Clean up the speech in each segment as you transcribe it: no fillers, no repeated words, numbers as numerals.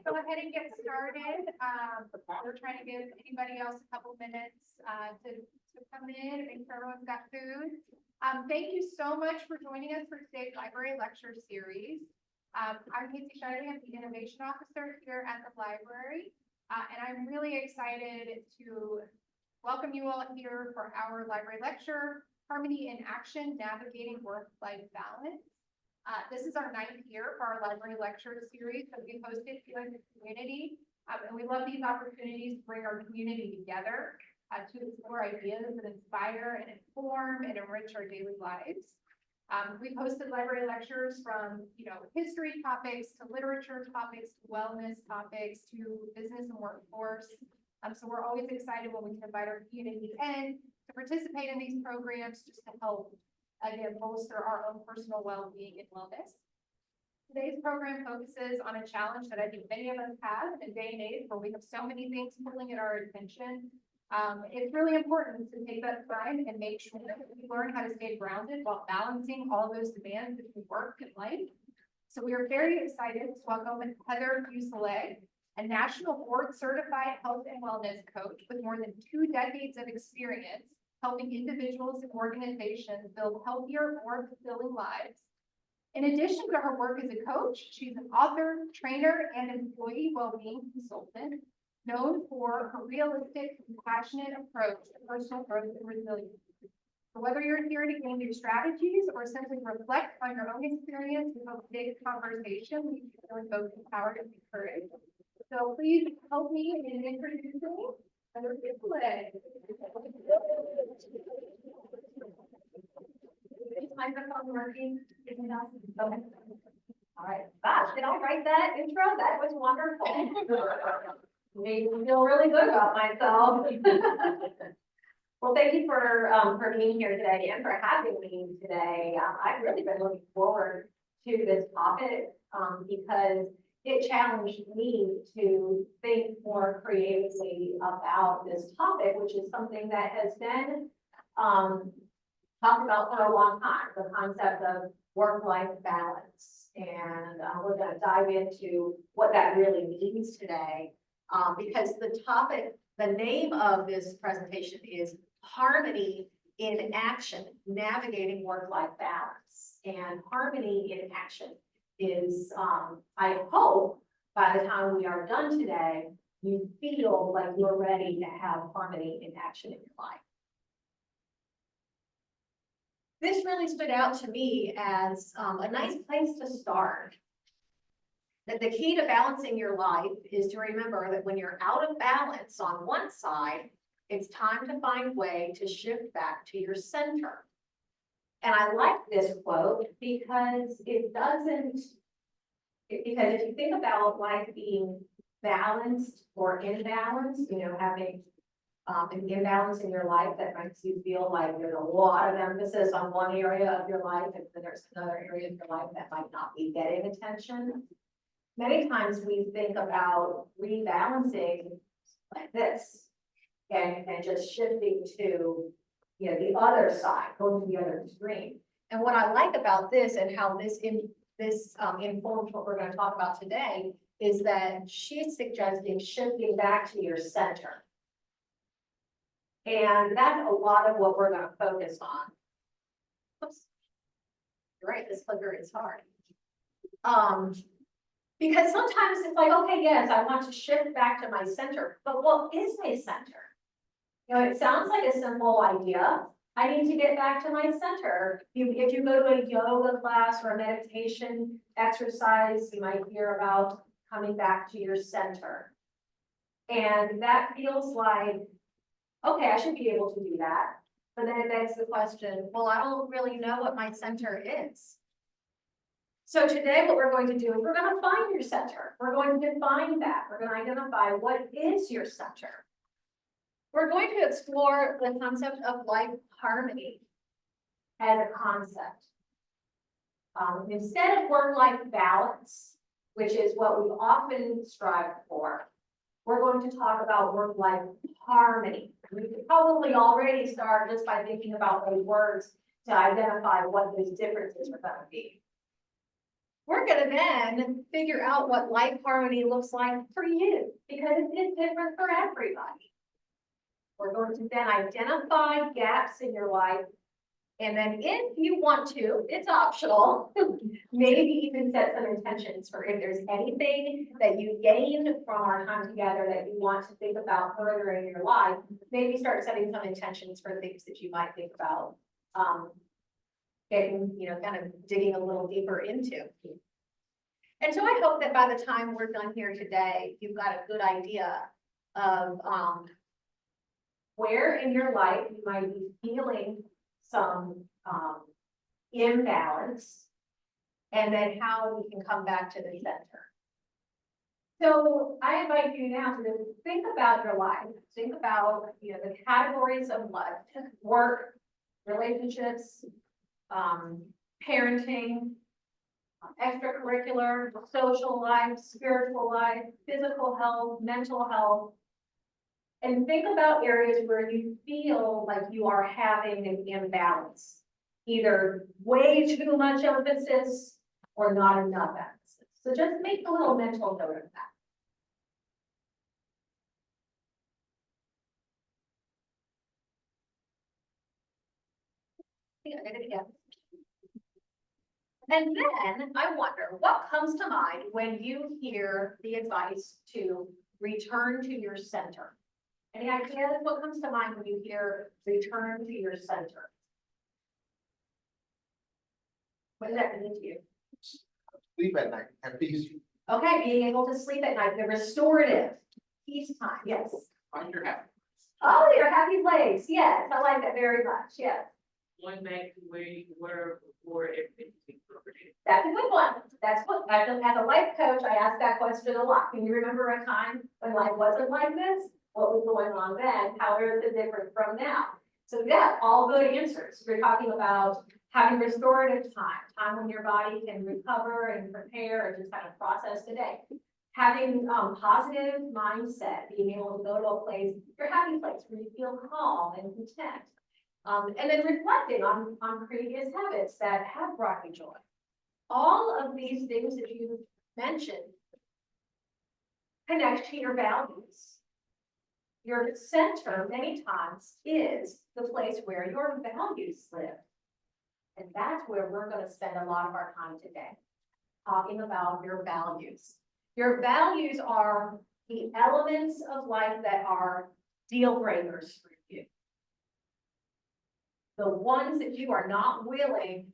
go ahead and get started. We're trying to give anybody else a couple minutes to come in and make sure everyone's got food. Thank you so much for joining us for today's library lecture series. I'm Casey Shirley, I'm the Innovation Officer here at the library, and I'm really excited to welcome you all here for our library lecture, Harmony in Action, Navigating Work-Life Balance. This is our 9th year for our library lecture series that we hosted here in the community. And we love these opportunities to bring our community together to explore ideas that inspire and inform and enrich our daily lives. We've hosted library lectures from, history topics to literature topics, to wellness topics, to business and workforce. So we're always excited when we can invite our community in to participate in these programs just to help, again, bolster our own personal well-being and wellness. Today's program focuses on a challenge that I think many of us have in a day and age where we have so many things pulling at our attention. It's really important to take that time and make sure that we learn how to stay grounded while balancing all those demands between work and life. So we are very excited to welcome Heather Fuselier, a national board certified health and wellness coach with more than 2 decades of experience helping individuals and organizations build healthier, more fulfilling lives. In addition to her work as a coach, she's an author, trainer, and employee well-being consultant known for her realistic, compassionate approach to personal growth and resilience. So whether you're here to gain new strategies or simply reflect on your own experience, we hope today's conversation leaves you feeling both empowered and encouraged. So please help me in introducing Heather Fuselier. Is my microphone working? Is it not? Okay. All right. Gosh, did I write that intro? That was wonderful. Made me feel really good about myself. Well, thank you for being here today and for having me today. I've really been looking forward to this topic because it challenged me to think more creatively about this topic, which is something that has been talked about for a long time, the concept of work-life balance. And we're going to dive into what that really means today because the name of this presentation is Harmony in Action, Navigating Work-Life Balance. And harmony in action is, I hope, by the time we are done today, you feel like you're ready to have harmony in action in your life. This really stood out to me as a nice place to start. That the key to balancing your life is to remember that when you're out of balance on one side, it's time to find a way to shift back to your center. And I like this quote because because if you think about life being balanced or imbalanced, having an imbalance in your life that makes you feel like there's a lot of emphasis on one area of your life and then there's another area of your life that might not be getting attention. Many times we think about rebalancing like this and just shifting to the other side, going to the other extreme. And what I like about this and how this informs what we're going to talk about today is that she's suggesting shifting back to your center. And that's a lot of what we're going to focus on. Oops. You're right, this clicker is hard. Because sometimes it's like, okay, yes, I want to shift back to my center, but what is my center? It sounds like a simple idea. I need to get back to my center. If you go to a yoga class or a meditation exercise, you might hear about coming back to your center. And that feels like, okay, I should be able to do that. But then it begs the question, well, I don't really know what my center is. So today what we're going to do is we're going to find your center. We're going to define that. We're going to identify what is your center. We're going to explore the concept of life harmony as a concept. Instead of work-life balance, which is what we often strive for, we're going to talk about work-life harmony. We could probably already start just by thinking about those words to identify what those differences are going to be. we're gonna then figure out what life harmony looks like for you, because it is different for everybody. We're going to then identify gaps in your life. And then if you want to, it's optional, maybe even set some intentions for if there's anything that you gained from our time together that you want to think about further in your life, maybe start setting some intentions for things that you might think about, getting, kind of digging a little deeper into. And so I hope that by the time we're done here today, you've got a good idea of, where in your life you might be feeling some imbalance, and then how we can come back to the center. So I invite you now to think about your life. Think about the categories of life: work, relationships, parenting, extracurricular, social life, spiritual life, physical health, mental health. And think about areas where you feel like you are having an imbalance, either way too much emphasis or not enough emphasis. So just make a little mental note of that. Yeah, I did it again. And then I wonder what comes to mind when you hear the advice to return to your center. Any ideas what comes to mind when you hear return to your center? What does that mean to you? Sleep at night, have peace. Okay, being able to sleep at night, the restorative peace time, yes. Find your happy. Oh, your happy place, yes, I like that very much, yes. Going back to where you were before everything was incorporated. That's a good one. That's what, as a life coach, I ask that question a lot. Can you remember a time when life wasn't like this? What was going on then? How is it different from now? So yeah, all good answers. We're talking about having restorative time, time when your body can recover and prepare and just kind of process the day. Having positive mindset, being able to go to a place, your happy place, where you feel calm and content. And then reflecting on previous habits that have brought you joy. All of these things that you mentioned connect to your values. Your center, many times, is the place where your values live. And that's where we're going to spend a lot of our time today, talking about your values. Your values are the elements of life that are deal breakers for you. The ones that you are not willing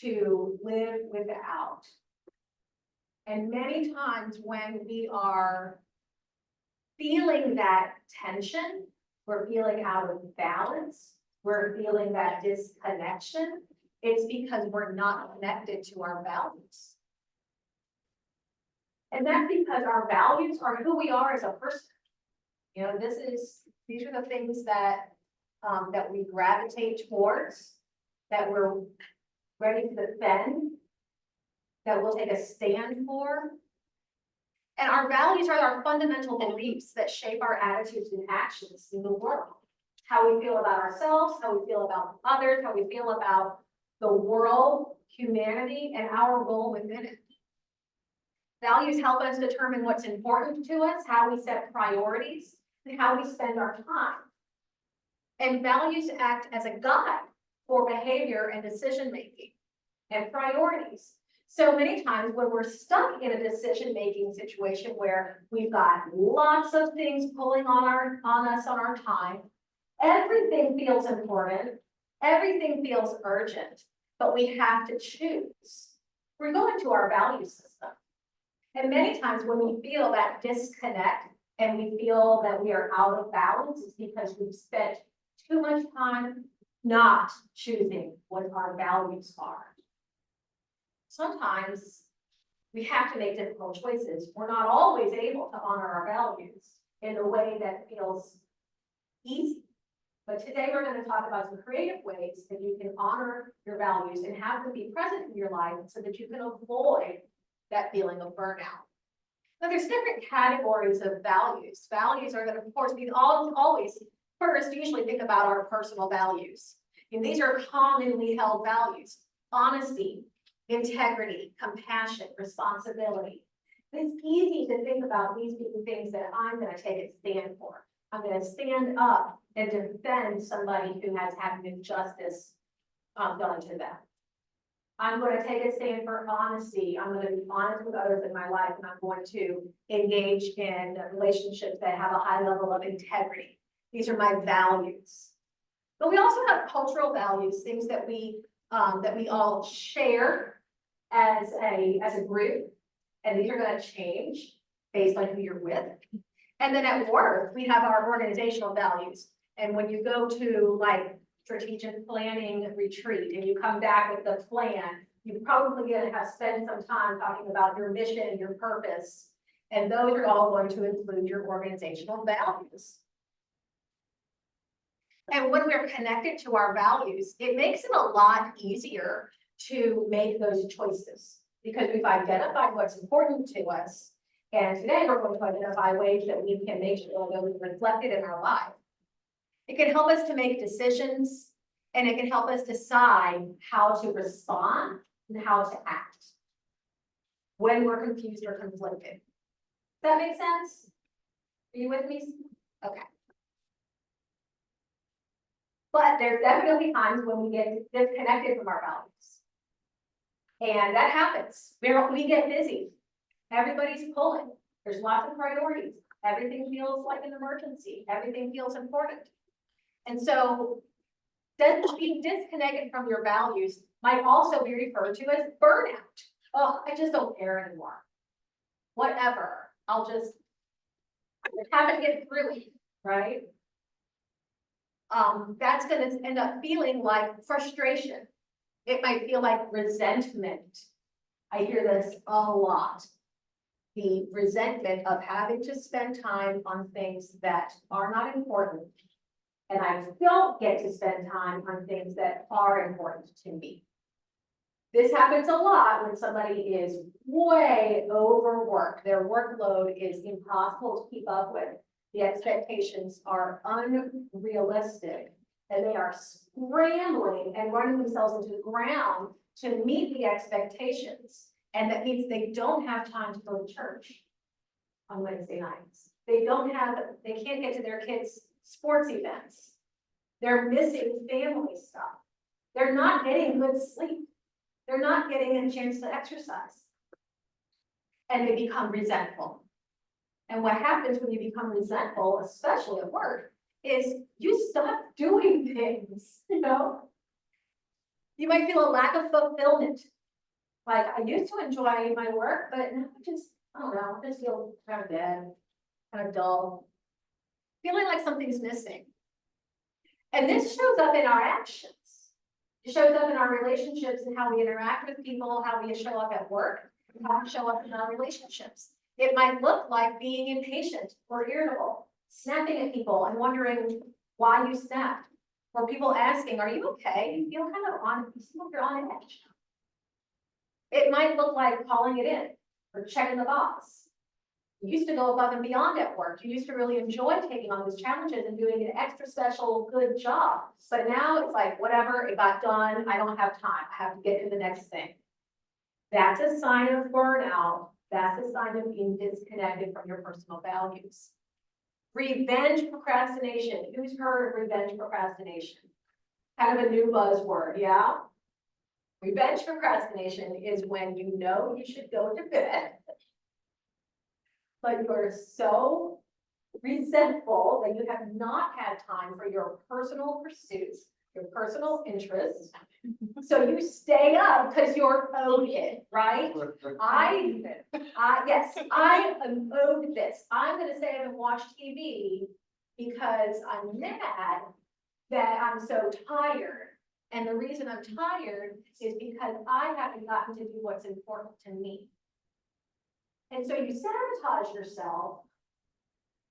to live without. And many times when we are feeling that tension, we're feeling out of balance, we're feeling that disconnection, it's because we're not connected to our values. And that's because our values are who we are as a person. These are the things that that we gravitate towards, that we're ready to defend, that we'll take a stand for. And our values are our fundamental beliefs that shape our attitudes and actions in the world. How we feel about ourselves, how we feel about others, how we feel about the world, humanity, and our role within it. Values help us determine what's important to us, how we set priorities, and how we spend our time. And values act as a guide for behavior and decision-making and priorities. So many times when we're stuck in a decision-making situation where we've got lots of things pulling on us on our time, everything feels important, everything feels urgent, but we have to choose. We're going to our value system. And many times when we feel that disconnect and we feel that we are out of balance, it's because we've spent too much time not choosing what our values are. Sometimes we have to make difficult choices. We're not always able to honor our values in a way that feels easy. But today we're going to talk about some creative ways that you can honor your values and have them be present in your life so that you can avoid that feeling of burnout. Now there's different categories of values. Values are going to, of course, be always first, usually think about our personal values. And these are commonly held values: honesty, integrity, compassion, responsibility. It's easy to think about these being things that I'm gonna take a stand for. I'm gonna stand up and defend somebody who has had injustice done to them. I'm going to take a stand for honesty. I'm going to be honest with others in my life, and I'm going to engage in relationships that have a high level of integrity. These are my values. But we also have cultural values, things that we all share as a group, and these are going to change based on who you're with. And then at work, we have our organizational values. And when you go to like strategic planning retreat and you come back with the plan, you're probably going to have spent some time talking about your mission, your purpose, and those are all going to include your organizational values. And when we're connected to our values, it makes it a lot easier to make those choices because we've identified what's important to us. And today we're going to identify ways that we can make sure those are reflected in our life. It can help us to make decisions, and it can help us decide how to respond and how to act when we're confused or conflicted. Does that make sense? Are you with me? Okay. But there's definitely times when we get disconnected from our values. And that happens. We get busy. Everybody's pulling. There's lots of priorities. Everything feels like an emergency. Everything feels important. And so then being disconnected from your values might also be referred to as burnout. Oh, I just don't care anymore. Whatever. I'll just have to get through it, right? That's going to end up feeling like frustration. It might feel like resentment. I hear this a lot. The resentment of having to spend time on things that are not important. And I don't get to spend time on things that are important to me. This happens a lot when somebody is way overworked. Their workload is impossible to keep up with. The expectations are unrealistic and they are scrambling and running themselves into the ground to meet the expectations. And that means they don't have time to go to church on Wednesday nights. They can't get to their kids' sports events. They're missing family stuff. They're not getting good sleep. They're not getting a chance to exercise. And they become resentful. And what happens when you become resentful, especially at work, is you stop doing things, you know? You might feel a lack of fulfillment. Like, I used to enjoy my work, but now I don't know, I just feel kind of dead, kind of dull. Feeling like something's missing. And this shows up in our actions. It shows up in our relationships and how we interact with people, how we show up at work, and how we show up in our relationships. It might look like being impatient or irritable, snapping at people and wondering why you snapped. Or people asking, are you okay? You feel kind of you seem like you're on edge. It might look like calling it in or checking the box. You used to go above and beyond at work. You used to really enjoy taking on those challenges and doing an extra special good job. But now it's like, whatever, it got done. I don't have time. I have to get to the next thing. That's a sign of burnout. That's a sign of being disconnected from your personal values. Revenge procrastination. Who's heard of revenge procrastination? Kind of a new buzzword, yeah? Revenge procrastination is when you know you should go to bed, but you're so resentful that you have not had time for your personal pursuits, your personal interests. So you stay up because you're owed it, right? Yes, I am owed this. I'm going to stay up and watch TV because I'm mad that I'm so tired. And the reason I'm tired is because I haven't gotten to do what's important to me. And so you sabotage yourself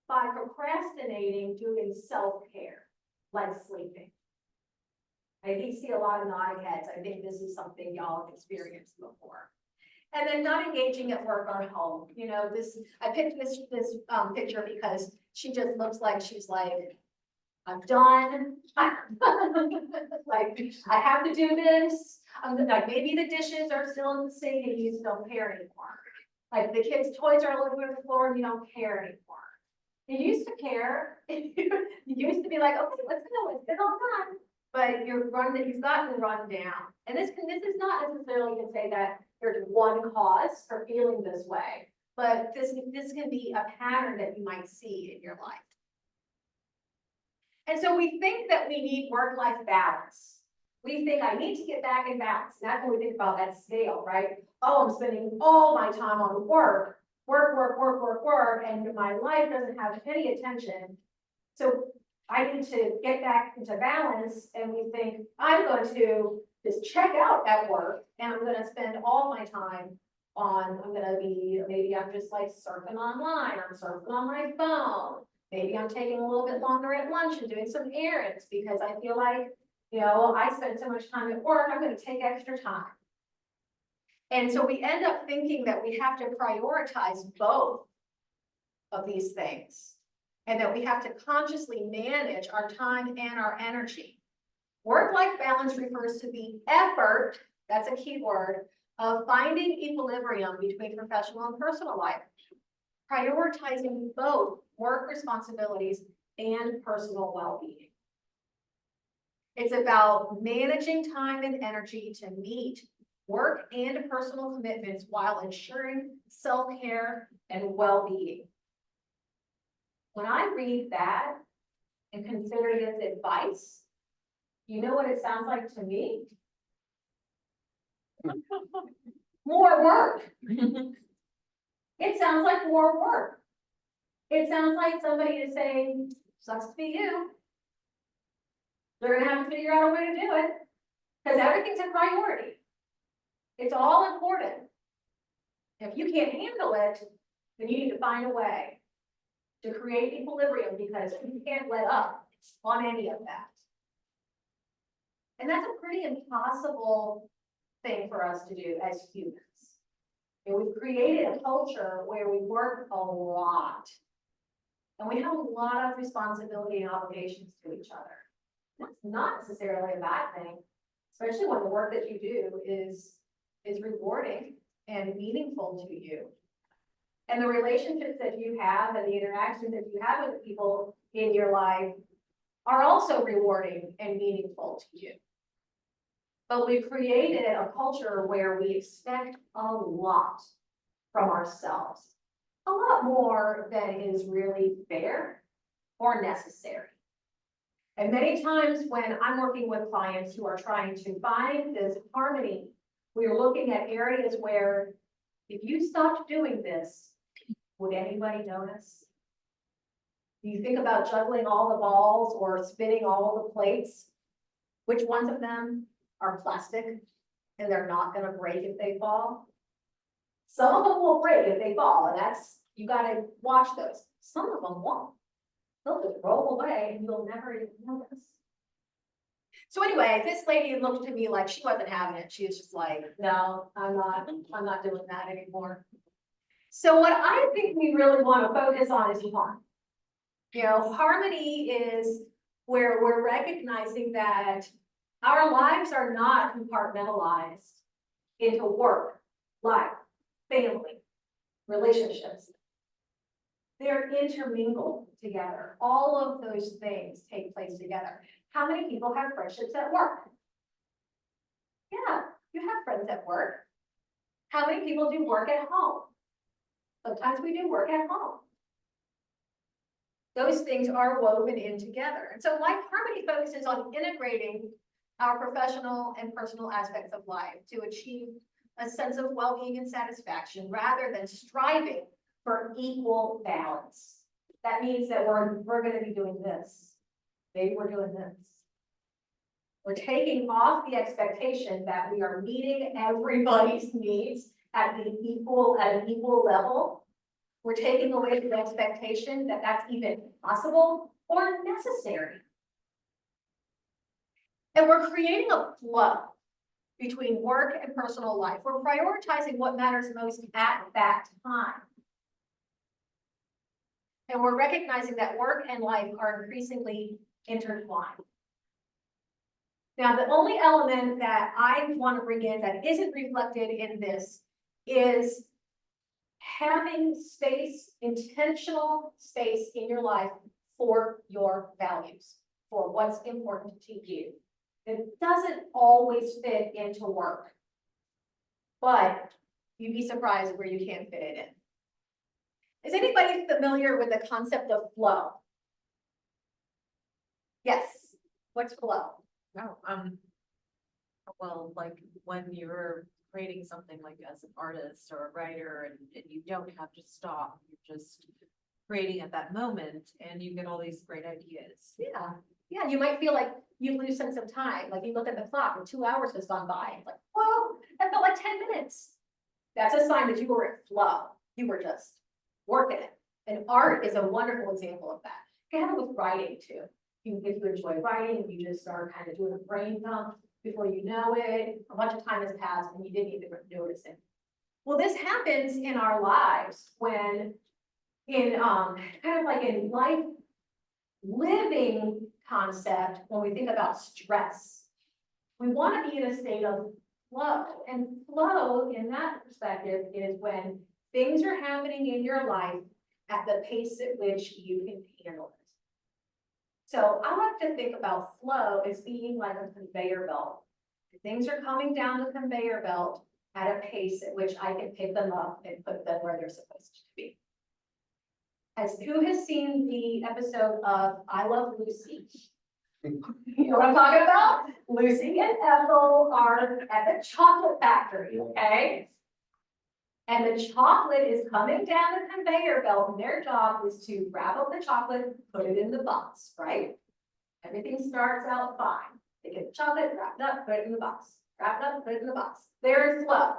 by procrastinating doing self-care, like sleeping. I see a lot of nodding heads. I think this is something y'all have experienced before. And then not engaging at work or home. You know, I picked this picture because she just looks like she's like, I'm done. Like, I have to do this. Like, maybe the dishes are still in the sink and you just don't care anymore. Like, the kids' toys are all over the floor and you don't care anymore. You used to care. You used to be like, okay, let's go, it's been all done. But you've gotten run down. And this is not necessarily to say that there's one cause for feeling this way, but this can be a pattern that you might see in your life. And so we think that we need work-life balance. We think I need to get back in balance. And that's when we think about that scale, right? Oh, I'm spending all my time on work, and my life doesn't have any attention. So I need to get back into balance, and we think I'm going to just check out at work, and I'm going to spend all my time on, maybe I'm just like surfing online, I'm surfing on my phone. Maybe I'm taking a little bit longer at lunch and doing some errands because I feel like, I spend so much time at work, I'm going to take extra time. And so we end up thinking that we have to prioritize both of these things, and that we have to consciously manage our time and our energy. Work-life balance refers to the effort, that's a key word, of finding equilibrium between professional and personal life, prioritizing both work responsibilities and personal well-being. It's about managing time and energy to meet work and personal commitments while ensuring self-care and well-being. When I read that and consider this advice, you know what it sounds like to me? More work. It sounds like more work. It sounds like somebody is saying, sucks to be you. They're gonna have to figure out a way to do it, because everything's a priority. It's all important. If you can't handle it, then you need to find a way to create equilibrium, because you can't let up on any of that. And that's a pretty impossible thing for us to do as humans. And we've created a culture where we work a lot. And we have a lot of responsibility and obligations to each other. That's not necessarily a bad thing, especially when the work that you do is rewarding and meaningful to you. And the relationships that you have and the interactions that you have with people in your life are also rewarding and meaningful to you. But we've created a culture where we expect a lot from ourselves, a lot more than is really fair or necessary. And many times when I'm working with clients who are trying to find this harmony, we're looking at areas where if you stopped doing this, would anybody notice? Do you think about juggling all the balls or spinning all the plates? Which ones of them are plastic and they're not going to break if they fall? Some of them will break if they fall, and you got to watch those. Some of them won't. They'll just roll away and you'll never even notice. So anyway, this lady looked to me like she wasn't having it. She was just like, no, I'm not doing that anymore. So what I think we really want to focus on is harmony. Harmony is where we're recognizing that our lives are not compartmentalized into work, life, family, relationships. They're intermingled together. All of those things take place together. How many people have friendships at work? Yeah, you have friends at work. How many people do work at home? Sometimes we do work at home. Those things are woven in together. And so life harmony focuses on integrating our professional and personal aspects of life to achieve a sense of well-being and satisfaction rather than striving for equal balance. That means that we're going to be doing this. Maybe we're doing this. We're taking off the expectation that we are meeting everybody's needs at an equal level. We're taking away the expectation that that's even possible or necessary. And we're creating a flow between work and personal life. We're prioritizing what matters most at that time. And we're recognizing that work and life are increasingly intertwined. Now, the only element that I want to bring in that isn't reflected in this is having space, intentional space in your life for your values, for what's important to you. It doesn't always fit into work, but you'd be surprised where you can fit it in. Is anybody familiar with the concept of flow? Yes, what's flow? No, well, like when you're creating something like as an artist or a writer and you don't have to stop, you're just creating at that moment and you get all these great ideas. Yeah, you might feel like you lose sense of time, like you look at the clock and 2 hours has gone by, it's like, whoa, that felt like 10 minutes. That's a sign that you were at flow, you were just working it. And art is a wonderful example of that. You can have it with writing too. If you enjoy writing, you just start kind of doing a brain dump, before you know it, a bunch of time has passed and you didn't even notice it. Well, this happens in our lives when in kind of like in life living concept, when we think about stress, we want to be in a state of flow, and flow in that perspective is when things are happening in your life at the pace at which you can handle it. So I like to think about flow as being like a conveyor belt. Things are coming down the conveyor belt at a pace at which I can pick them up and put them where they're supposed to be. Who has seen the episode of I Love Lucy? You know what I'm talking about? Lucy and Ethel are at the chocolate factory, okay? And the chocolate is coming down the conveyor belt, and their job is to wrap up the chocolate, put it in the box, right? Everything starts out fine. They get the chocolate wrapped up, put it in the box, wrapped up, put it in the box. There's flow.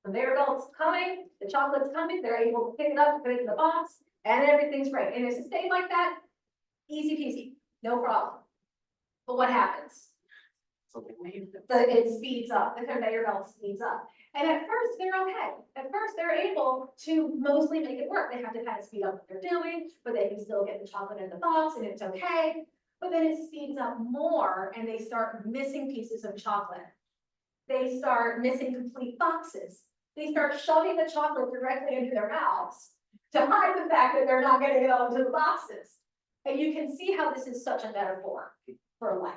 Conveyor belt's coming, the chocolate's coming, they're able to pick it up, put it in the box, and everything's great. And if it stays like that, easy peasy, no problem. But what happens? It speeds up, the conveyor belt speeds up. And at first, they're okay. At first, they're able to mostly make it work. They have to kind of speed up what they're doing, but they can still get the chocolate in the box and it's okay. But then it speeds up more and they start missing pieces of chocolate. They start missing complete boxes. They start shoving the chocolate directly into their mouths to hide the fact that they're not getting it all into the boxes. And you can see how this is such a metaphor for life.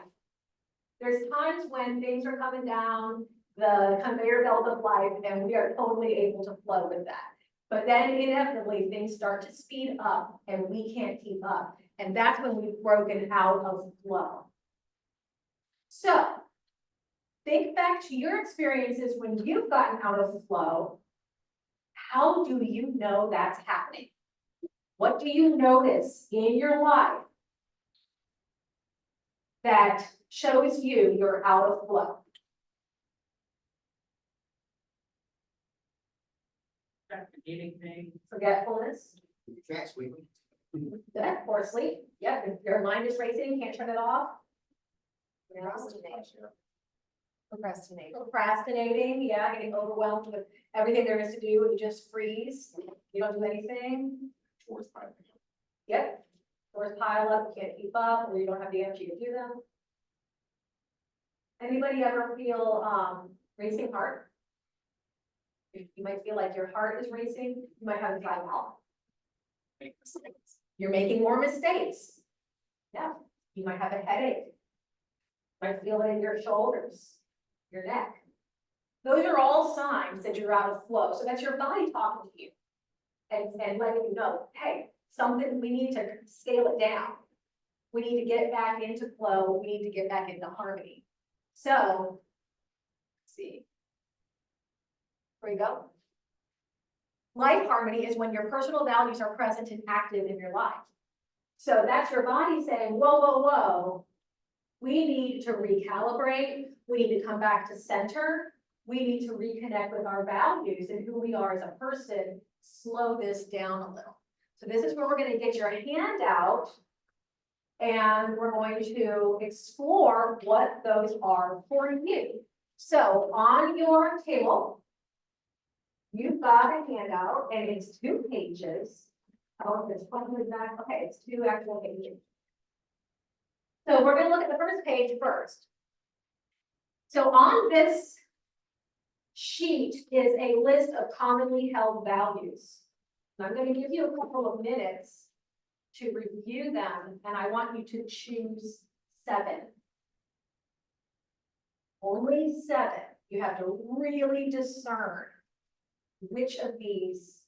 There's times when things are coming down the conveyor belt of life and we are totally able to flow with that. But then inevitably things start to speed up and we can't keep up. And that's when we've broken out of flow. So think back to your experiences when you've gotten out of flow. How do you know that's happening? What do you notice in your life that shows you're out of flow? Eating things. Forgetfulness, You can't sleep. that poor sleep. Yep, if your mind is racing, can't turn it off. Procrastinating, yeah, getting overwhelmed with everything there is to do, and you just freeze. You don't do anything. Towards my opinion. Yep. Doors pile up, you can't keep up, or you don't have the energy to do them. Anybody ever feel racing heart? You might feel like your heart is racing, you might have a dry mouth. You're making more mistakes. Yeah, you might have a headache. You might feel it in your shoulders, your neck. Those are all signs that you're out of flow. So that's your body talking to you and letting you know, hey, something, we need to scale it down. We need to get back into flow. We need to get back into harmony. So, let's see. There you go. Life harmony is when your personal values are present and active in your life. So that's your body saying, whoa, whoa, whoa. We need to recalibrate. We need to come back to center. We need to reconnect with our values and who we are as a person. Slow this down a little. So this is where we're going to get your hand out and we're going to explore what those are for you. So on your table, you've got a handout and it's 2 pages. Oh, it's probably back. Okay, it's 2 actual pages. So we're gonna look at the first page first. So on this sheet is a list of commonly held values. And I'm gonna give you a couple of minutes to review them, and I want you to choose 7. Only 7. You have to really discern which of these.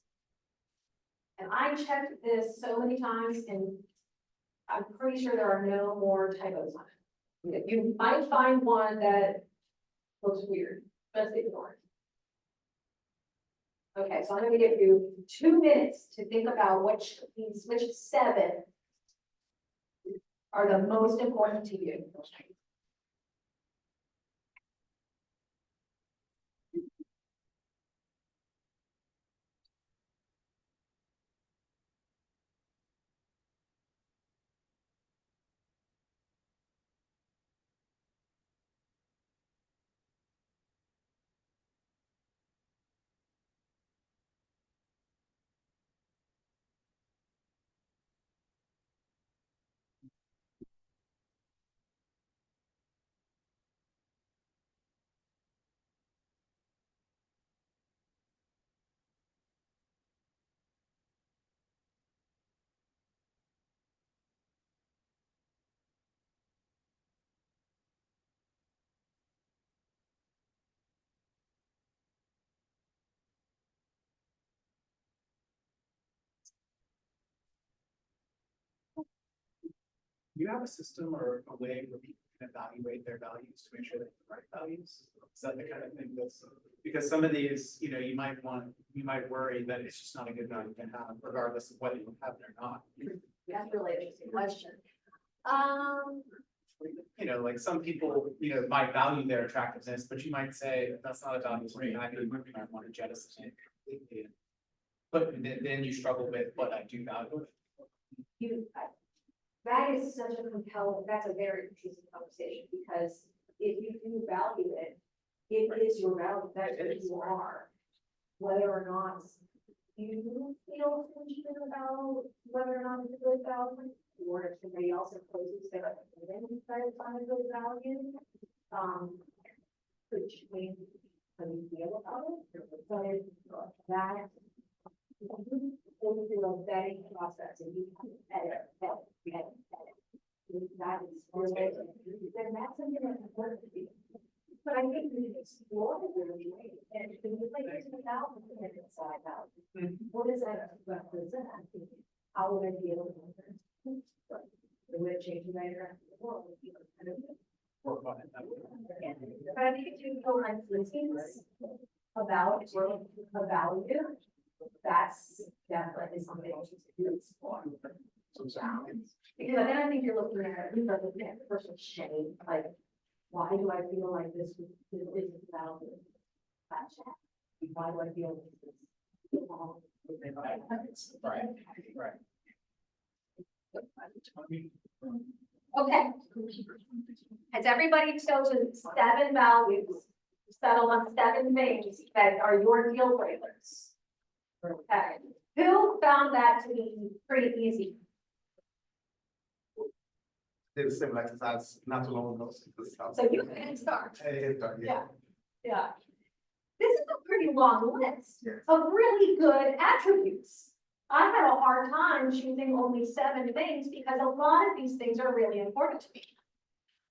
And I checked this so many times, and I'm pretty sure there are no more typos on it. You might find one that looks weird, just ignore it. Okay, so I'm gonna give you 2 minutes to think about which 7 are the most important to you. Do you have a system or a way where people can evaluate their values to make sure they're the right values? Is that the kind of thing that's, because some of these, you might worry that it's just not a good value to have, regardless of whether you have it or not. That's a really interesting question. Like some people, might value their attractiveness, but you might say, that's not a value for me, I might want to jettison it completely. But then you struggle with what I do value. That is such a compelling, that's a very interesting conversation, because if you do value it, it is your value, that's what you are. Whether or not you feel passionate about whether or not it's a good value, or if somebody else imposes their opinion inside of a good value, could change how you feel about it, but that go through a vetting process, and you can edit. That is, then that's something that's important to you. But I think we can explore it really, and if you like this without the inside out, what does that represent? How would I be able to learn? It would change the way around the world. But I think if you go on listings about a value, that's definitely something to explore. Because then I think you're looking at personal shame, like, why do I feel like this isn't valid? Why do I feel this is wrong? Right. Okay. Has everybody chosen 7 values, settled on 7 things that are your deal breakers? Okay. Who found that to be pretty easy? Did a similar exercise not too long ago. So you can start. Yeah. Yeah. This is a pretty long list Yes. of really good attributes. I had a hard time choosing only 7 things because a lot of these things are really important to me.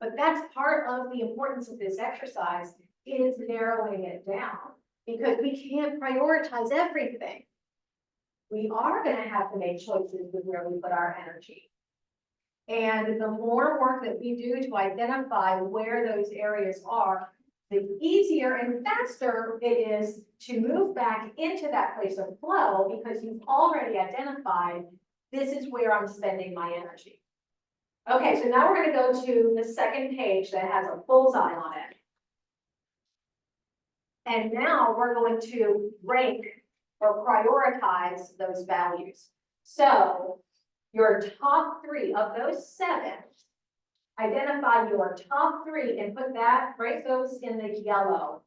But that's part of the importance of this exercise, is narrowing it down, because we can't prioritize everything. We are going to have to make choices with where we put our energy. And the more work that we do to identify where those areas are, the easier and faster it is to move back into that place of flow, because you've already identified, this is where I'm spending my energy. Okay, so now we're going to go to the second page that has a bullseye on it. And now we're going to rank or prioritize those values. So your top 3 of those 7, identify your top 3 and write those in the yellow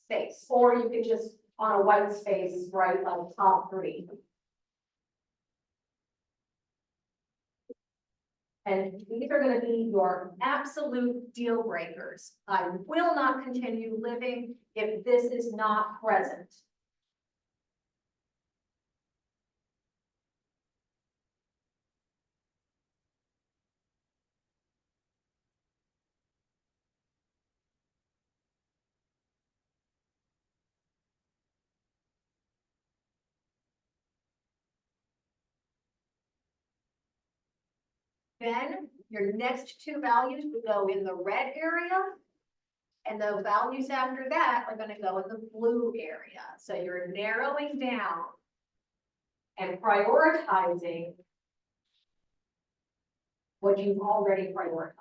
space, or you could just on a white space write like top 3. And these are gonna be your absolute deal breakers. I will not continue living if this is not present. Then your next two values would go in the red area. And the values after that are gonna go in the blue area. So you're narrowing down and prioritizing what you've already prioritized.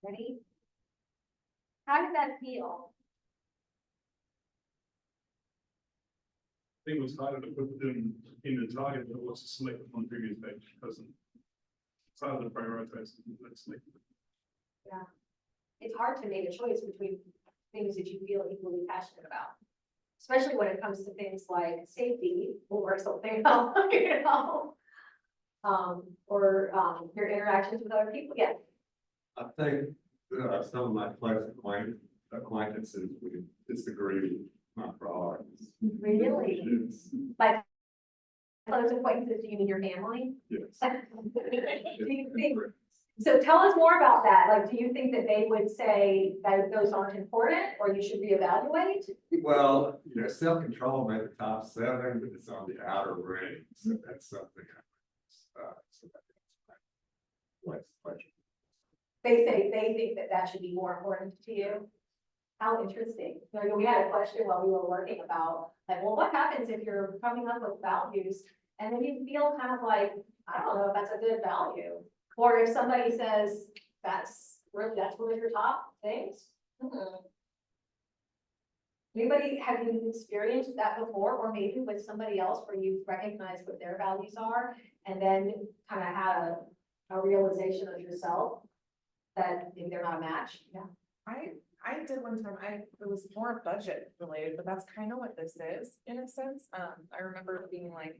Ready? How did that feel? I think it was harder to put them in the target than it was to select on previous page, because it's harder to prioritize than select. It's hard to make a choice between things that you feel equally passionate about. Especially when it comes to things like safety or something else, you know? Or your interactions with other people, yeah. I think some of my close acquaintances would disagree with my priorities. Really? Yes. Like, close acquaintances, do you mean your family? Yes. Do you think, so tell us more about that. Like, do you think that they would say that those aren't important or you should reevaluate? Well, you know, self-control made the top 7, but it's on the outer ring, so that's something. So that's pleasure. They say they think that that should be more important to you. How interesting. You know, we had a question while we were working about, like, well, what happens if you're coming up with values and then you feel kind of like, I don't know if that's a good value. Or if somebody says, that's one of your top things. Anybody, have you experienced that before, or maybe with somebody else where you've recognized what their values are and then kind of had a realization of yourself that maybe they're not a match? Yeah. I did one time, it was more budget related, but that's kind of what this is in a sense. I remember being like,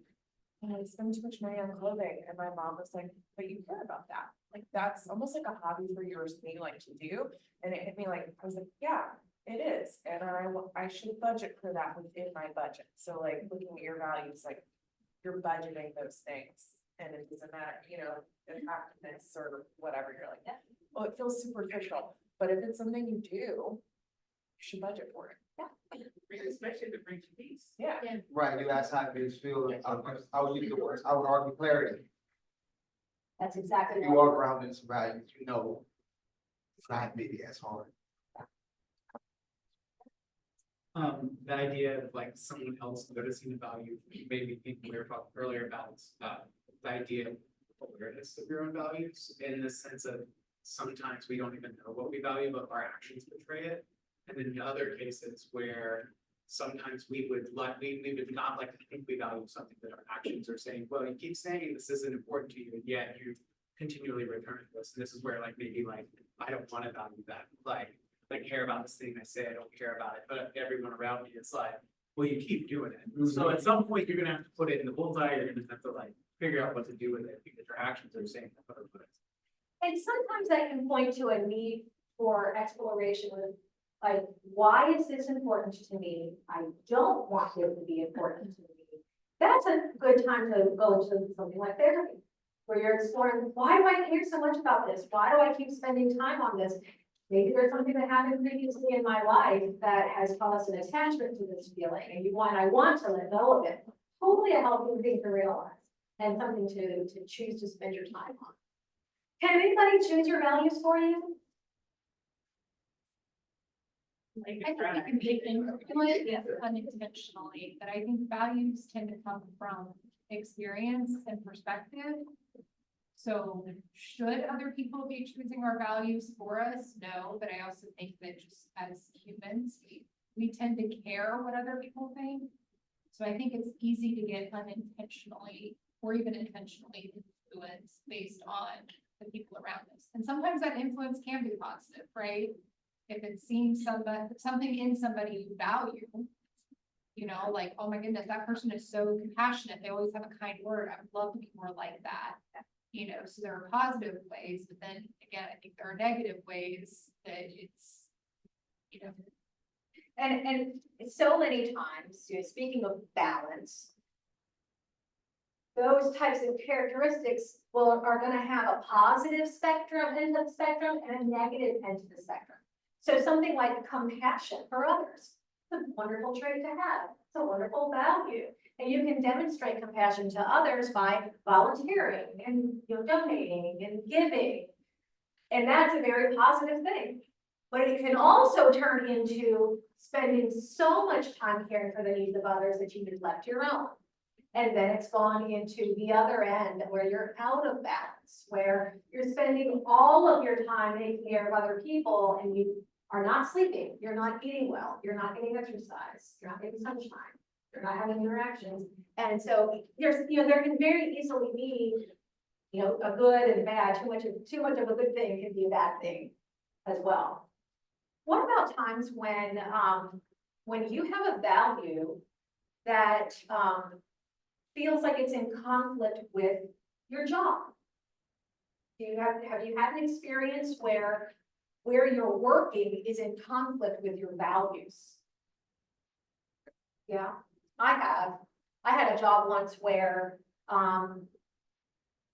oh, I spend too much money on clothing, and my mom was like, but you care about that. Like, that's almost like a hobby for you or something you like to do. And it hit me like, I was like, yeah, it is. And I should budget for that within my budget. So like looking at your values, like you're budgeting those things. And it doesn't matter, you know, attractiveness or whatever, you're like, yeah, well, it feels superficial. But if it's something you do, you should budget for it. Especially if it brings you peace. Yeah. Right, you asked how it feel, I would use the words, I would argue clarity. That's exactly You what. are grounded in some values, you know. It's not maybe as hard. The idea of like someone else noticing the value made me think we were talking earlier about, the idea of awareness of your own values in the sense of sometimes we don't even know what we value, but our actions betray it. And then in other cases where sometimes we would not like to think we value something that our actions are saying, well, you keep saying this isn't important to you, and yet you continually return to this. And this is where like maybe like I don't want to value that. Like I care about this thing, I say I don't care about it, but everyone around me is like, well, you keep doing it. So at some point you're gonna have to put it in the bullseye, you're gonna have to like figure out what to do with it because your actions are saying that. And sometimes that can point to a need for exploration with, like, why is this important to me? I don't want it to be important to me. That's a good time to go into something like therapy, where you're exploring, why do I care so much about this? Why do I keep spending time on this? Maybe there's something that happened previously in my life that has caused an attachment to this feeling, and I want to let go of it. Totally a healthy thing to realize, and something to choose to spend your time on. Can anybody choose your values for you? I think you can take it unintentionally, but I think values tend to come from experience and perspective. So should other people be choosing our values for us? No, but I also think that just as humans, we tend to care what other people think. So I think it's easy to get unintentionally or even intentionally influenced based on the people around us. And sometimes that influence can be positive, right? If it's seeing something in somebody you value, you know, like, oh my goodness, that person is so compassionate. They always have a kind word. I would love to be more like that. You know, so there are positive ways, but then again, I think there are negative ways that it's, you know. And so many times, you know, speaking of balance, those types of characteristics are gonna have a positive spectrum end of the spectrum and a negative end of the spectrum. So something like compassion for others, it's a wonderful trait to have. It's a wonderful value. And you can demonstrate compassion to others by volunteering and, you know, donating and giving. And that's a very positive thing. But it can also turn into spending so much time caring for the needs of others that you neglect your own. And then it's gone into the other end where you're out of balance, where you're spending all of your time taking care of other people and you are not sleeping, you're not eating well, you're not getting exercise, you're not getting sunshine, you're not having interactions. And so there's, you know, there can very easily be, you know, a good and bad. Too much of a good thing can be a bad thing as well. What about times when you have a value that feels like it's in conflict with your job? Have you had an experience where you're working is in conflict with your values? Yeah, I have. I had a job once where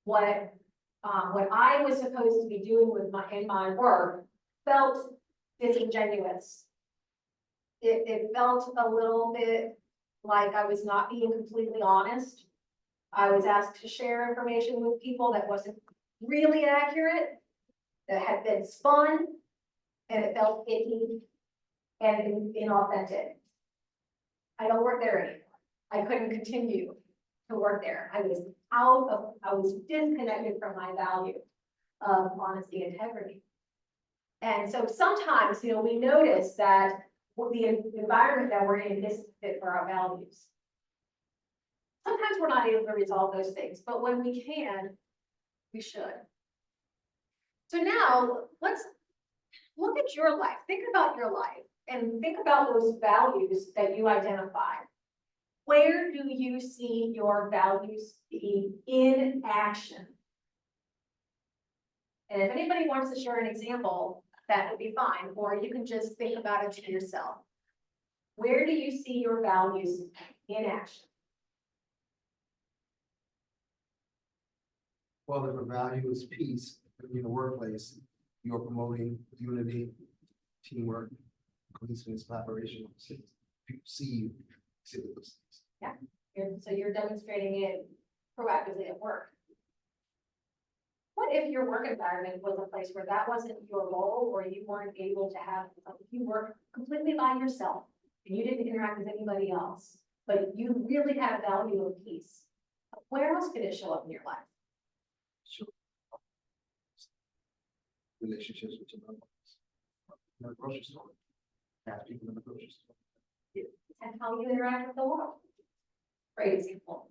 what I was supposed to be doing with my work felt disingenuous. It felt a little bit like I was not being completely honest. I was asked to share information with people that wasn't really accurate, that had been spun, and it felt icky and inauthentic. I don't work there anymore. I couldn't continue to work there. I was disconnected from my value of honesty and integrity. And so sometimes, you know, we notice that the environment that we're in isn't fit for our values. Sometimes we're not able to resolve those things, but when we can, we should. So now let's look at your life. Think about your life and think about those values that you identify. Where do you see your values being in action? And if anybody wants to share an example, that would be fine, or you can just think about it to yourself. Where do you see your values in action? Well, if a value is peace in the workplace, you're promoting unity, teamwork, cohesiveness, collaboration. People see those things. So you're demonstrating it proactively at work. What if your work environment was a place where that wasn't your role, or you weren't able to have, you work completely by yourself and you didn't interact with anybody else, but you really had a value of peace? Where else could it show up in your life? Sure. Relationships with your loved ones. In the grocery store. Have people in the grocery store. And how you interact with the world. Great example.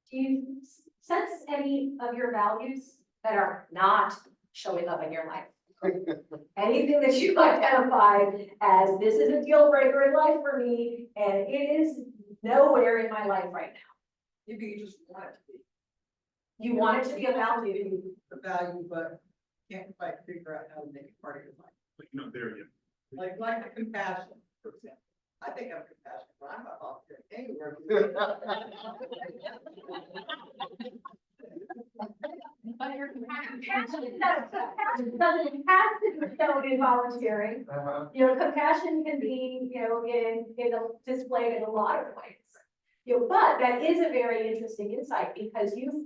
Do you sense any of your values that are not showing up in your life? Anything that you identified as this is a deal breaker in life for me, and it is nowhere in my life right now. Maybe you just want it to be You want it to be a value. a value, but can't quite figure out how to make it part of your life. But you're not there yet. Like the compassion, for example. I think I'm compassionate, but I'm not volunteering anywhere. But you're Compassion doesn't have to be shown in volunteering. You know, compassion can be, you know, displayed in a lot of ways. You know, but that is a very interesting insight because you've,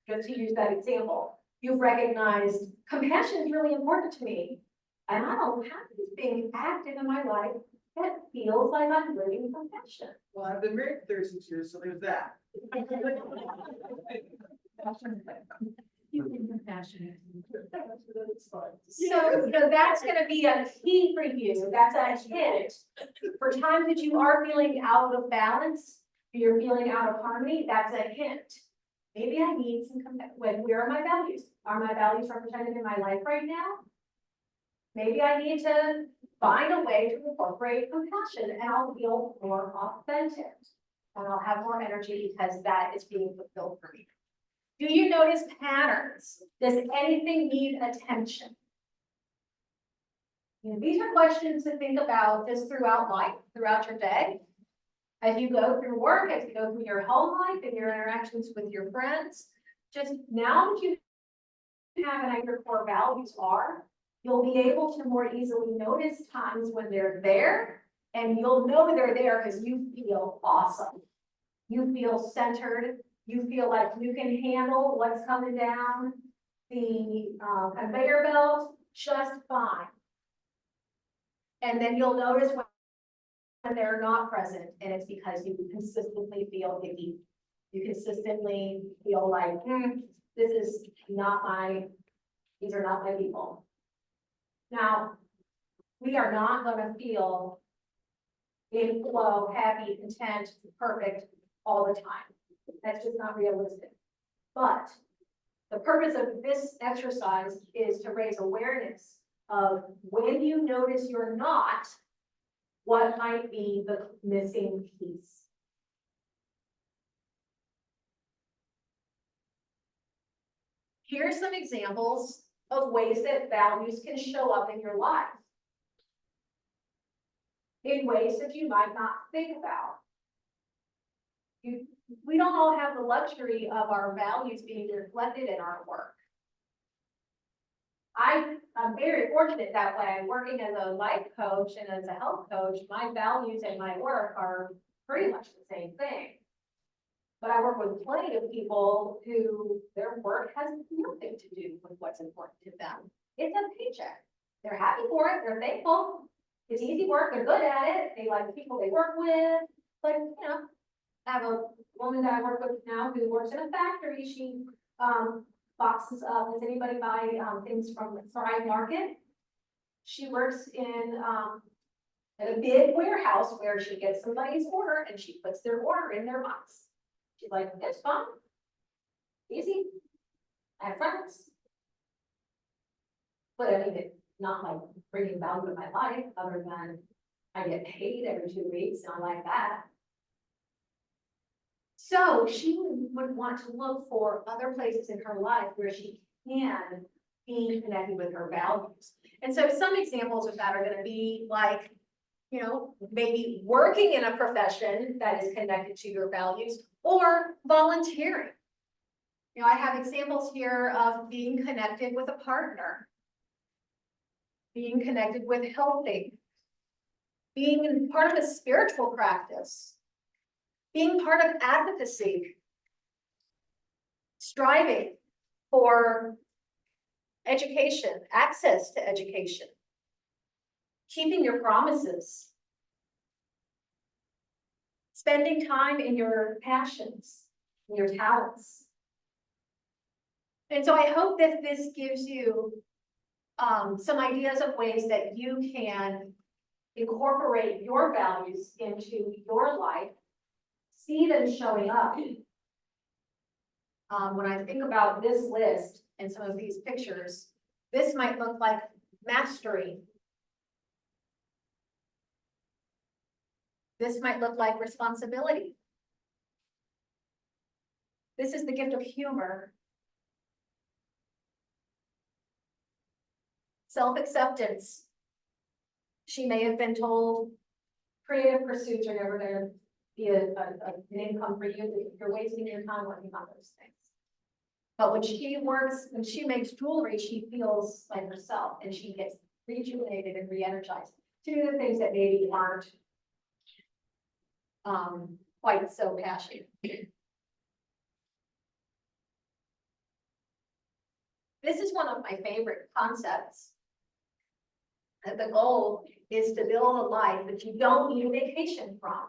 just to use that example, you've recognized compassion is really important to me. And I don't have this being active in my life that feels like I'm living compassion. Well, I've been married for 36 years, so there's that. So, you know, that's gonna be a key for you, that's a hint. For times that you are feeling out of balance, you're feeling out of harmony, that's a hint. Maybe I need some, where are my values? Are my values represented in my life right now? Maybe I need to find a way to incorporate compassion and I'll feel more authentic. And I'll have more energy because that is being fulfilled for me. Do you notice patterns? Does anything need attention? You know, these are questions to think about just throughout life, throughout your day. As you go through work, as you go through your home life and your interactions with your friends, just now that you have an idea your core values are, you'll be able to more easily notice times when they're there, and you'll know they're there because you feel awesome. You feel centered. You feel like you can handle what's coming down the conveyor belt just fine. And then you'll notice when they're not present, and it's because you consistently feel icky. You consistently feel like, this is not these are not my people. Now, we are not going to feel in flow, happy, content, perfect all the time. That's just not realistic. But the purpose of this exercise is to raise awareness of when you notice you're not, what might be the missing piece. Here's some examples of ways that values can show up in your life. In ways that you might not think about. We don't all have the luxury of our values being reflected in our work. I'm very fortunate that way. Working as a life coach and as a health coach, my values and my work are pretty much the same thing. But I work with plenty of people who their work has nothing to do with what's important to them. It's a paycheck. They're happy for it. They're thankful. It's easy work. They're good at it. They like the people they work with. But, you know, I have a woman that I work with now who works in a factory. She boxes up. Does anybody buy things from Thrive Market? She works in a big warehouse where she gets somebody's order and she puts their order in their box. She's like, it's fun, easy. I have friends. But I mean, it's not like bringing value to my life other than I get paid every 2 weeks and I like that. So she would want to look for other places in her life where she can be connected with her values. And so some examples of that are going to be like, you know, maybe working in a profession that is connected to your values or volunteering. You know, I have examples here of being connected with a partner, being connected with healthy, being part of a spiritual practice, being part of advocacy, striving for education, access to education, keeping your promises, spending time in your passions, in your talents. And so I hope that this gives you some ideas of ways that you can incorporate your values into your life, see them showing up. When I think about this list and some of these pictures, this might look like mastery. This might look like responsibility. This is the gift of humor. Self-acceptance. She may have been told creative pursuits are never going to be an income for you. If you're wasting your time working on those things. But when she works, when she makes jewelry, she feels like herself and she gets rejuvenated and re-energized to do the things that maybe aren't quite so passionate. This is one of my favorite concepts. And the goal is to build a life that you don't need a vacation from.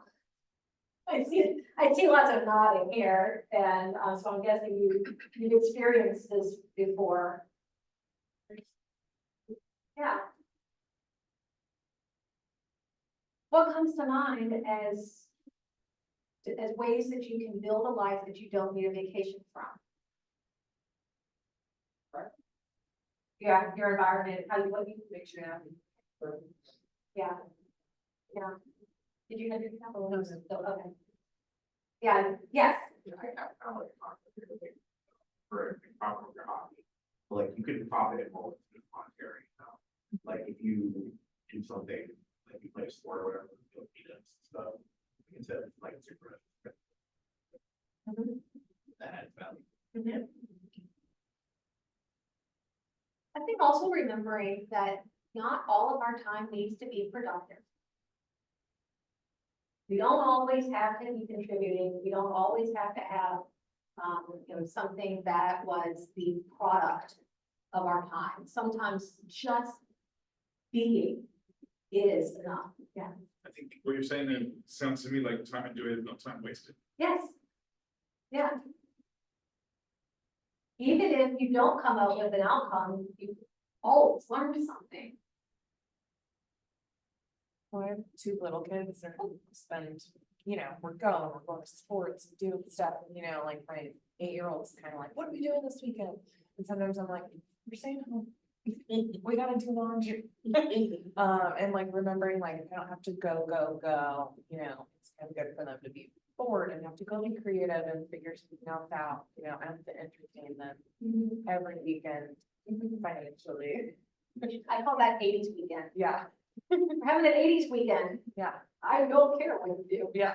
I see lots of nodding here, and so I'm guessing you've experienced this before. Yeah. What comes to mind as ways that you can build a life that you don't need a vacation from? Yeah, your environment, what you makes you happy. Yeah. Yeah. Did you have your example? No, okay. Yeah, yes. For your hobby, like you could profit in multiple monetary, like if you do something, like you play a sport or whatever, you know, stuff, instead of like super. That adds value. I think also remembering that not all of our time needs to be productive. We don't always have to be contributing. We don't always have to have, something that was the product of our time. Sometimes just being is enough. Yeah. I think what you're saying then sounds to me like time enjoyed is not time wasted. Yes. Yeah. Even if you don't come up with an outcome, you always learn something. Well, I have 2 little kids and spend, we're going to sports, doing stuff, like my 8-year-old's kind of like, what are we doing this weekend? And sometimes I'm like, we're staying home. We gotta do laundry. And like remembering like, I don't have to go, it's kind of good for them to be bored and have to go be creative and figure something else out, I have to entertain them every weekend financially. I call that 80s weekend. Yeah, We're having an 80s weekend. yeah, I don't care what you do. yeah.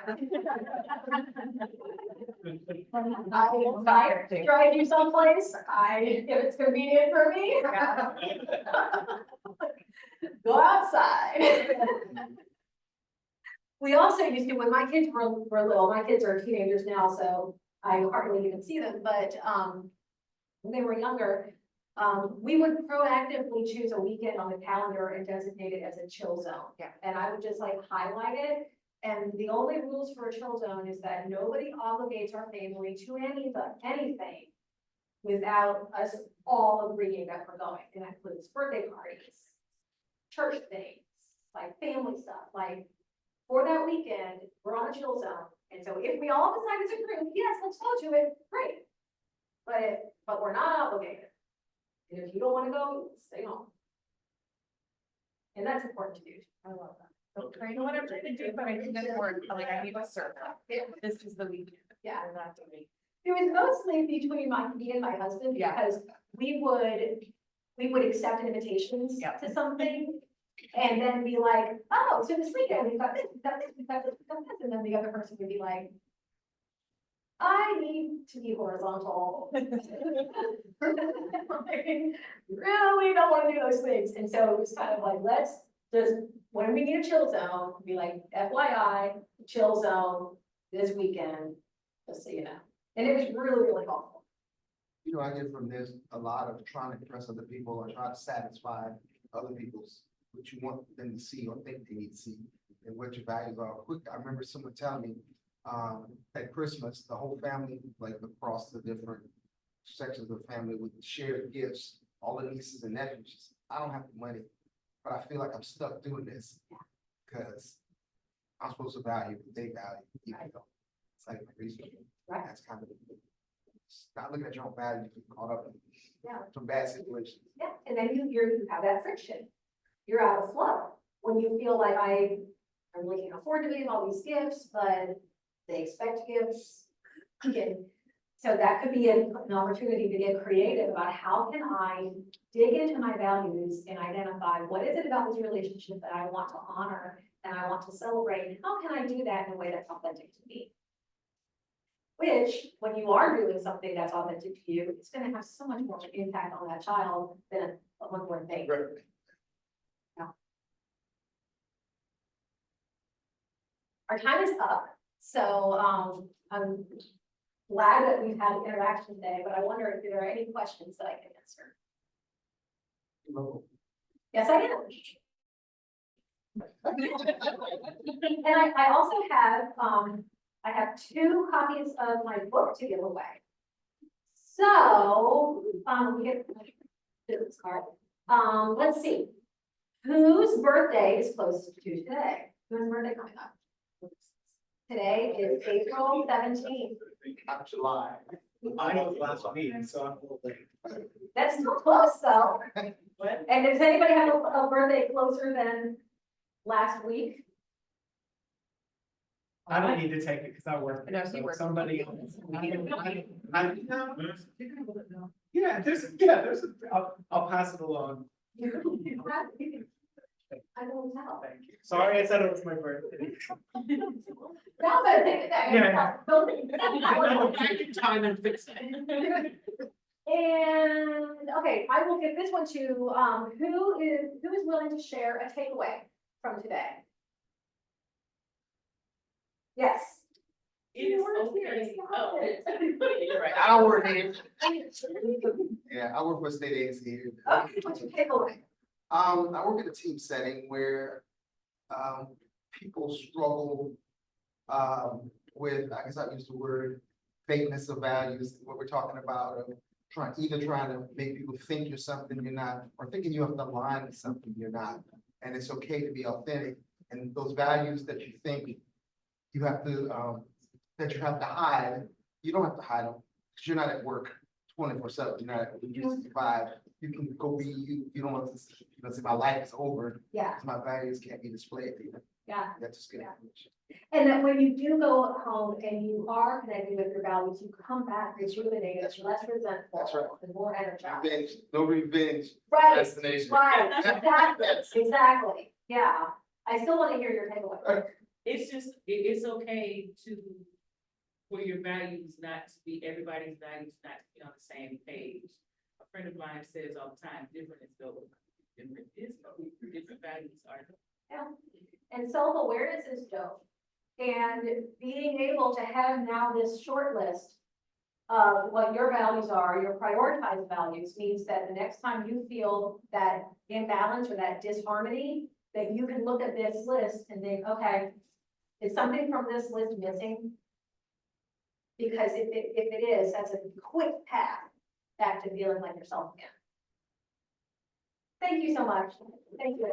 I drive you someplace, if it's convenient for me. Go outside. We also used to, when my kids were little, my kids are teenagers now, so I hardly even see them, but when they were younger, we would proactively choose a weekend on the calendar and designate it as a chill zone. Yeah. And I would just like highlight it. And the only rules for a chill zone is that nobody obligates our family to anything without us all agreeing that we're going. And that includes birthday parties, church things, like family stuff, like for that weekend, we're on a chill zone. And so if we all decide as a group, yes, let's go to it, great. But we're not obligated. And if you don't want to go, stay home. And that's important to do. I love that. I know what I'm trying to do, but I think that's more, like, I need to serve. This is the weekend. Yeah. Or not the week. It was mostly between me and my husband, Yeah. because we would accept invitations Yeah. to something. And then be like, oh, so this weekend we've got this, we've got this, we've got this, we've got this. And then the other person would be like, I need to be horizontal. Really don't want to do those things. And so it was kind of like, let's just, when we need a chill zone, be like, FYI, chill zone this weekend, just so you know. And it was really, really helpful. I get from this a lot of trying to impress other people or try to satisfy other people's, what you want them to see or think they need to see, and what your values are. Quick, I remember someone telling me, at Christmas, the whole family, like across the different sections of the family, would share gifts, all the nieces and nephews. I don't have the money, but I feel like I'm stuck doing this because I'm supposed to value what they value, even though it's like reasonable. Right. That's kind of not looking at your own value, you get caught up in Yeah. some bad situations. Yeah, and then you have that friction. You're out of flow when you feel like I really can't afford to give all these gifts, but they expect gifts. Again, so that could be an opportunity to get creative about how can I dig into my values and identify what is it about this relationship that I want to honor and I want to celebrate. How can I do that in a way that's authentic to me? Which, when you are doing something that's authentic to you, it's gonna have so much more impact on that child than a one thing. Right. Our time is up, so, I'm glad that we've had an interaction today, but I wonder if there are any questions that I can answer. Yes, I am. And I also have, I have 2 copies of my book to give away. So, we get this card. Let's see. Whose birthday is close to today? Whose birthday coming up? Today is April 17th. Not July. I know last meeting, so I'm a little late. That's still close though. What? And does anybody have a birthday closer than last week? I don't need to take it because I work. I know, he so works. Somebody else. Yeah, there's, I'll pass it along. I don't know. Thank you. Sorry, I said it was my birthday. Now that I think of that. Yeah. I know. Back in time and fix it. And, okay, I will give this one to, who is willing to share a takeaway from today? Yes. It is okay. Oh. You're right. I work here. Yeah, I work for a state agency here. Okay, what's your takeaway? I work in a team setting where, people struggle, with, I guess I use the word vagueness of values, what we're talking about, of trying to make people think you're something you're not, or thinking you have to align with something you're not. And it's okay to be authentic, and those values that you think you have to, hide, you don't have to hide them, because you're not at work 24/7, you're not, you just survive. You can go be you, you don't want to, say my life is over, Yeah, my values can't be displayed, yeah. that's just good Yeah. information. And that when you do go home and you are connected with your values, you come back rejuvenated, less resentful, That's right. and more energized. Revenge, no revenge Right, destination. right, exactly, yeah. I still want to hear your takeaway. It's just, it's okay for your values not to be, everybody's values not to be on the same page. A friend of mine says all the time, different is dope. Different is dope. Different values are dope. Yeah, and self-awareness is dope. And being able to have now this short list of what your values are, your prioritized values, means that the next time you feel that imbalance or that disharmony, that you can look at this list and think, okay, is something from this list missing? Because if it is, that's a quick path back to feeling like yourself again. Thank you so much. Thank you.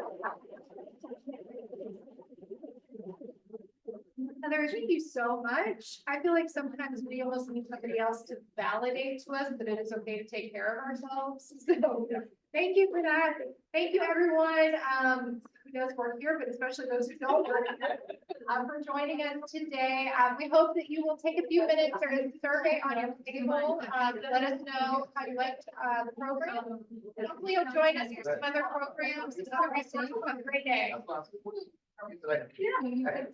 Heather, thank you so much. I feel like sometimes we almost need somebody else to validate to us that it is okay to take care of ourselves. So thank you for that. Thank you, everyone. Who does work here, but especially those who don't work here, for joining us today. We hope that you will take a few minutes or a survey on your table. Let us know how you liked the program. And hopefully you'll join us for some other programs and other resources. Have a great day. That's why I was- Yeah.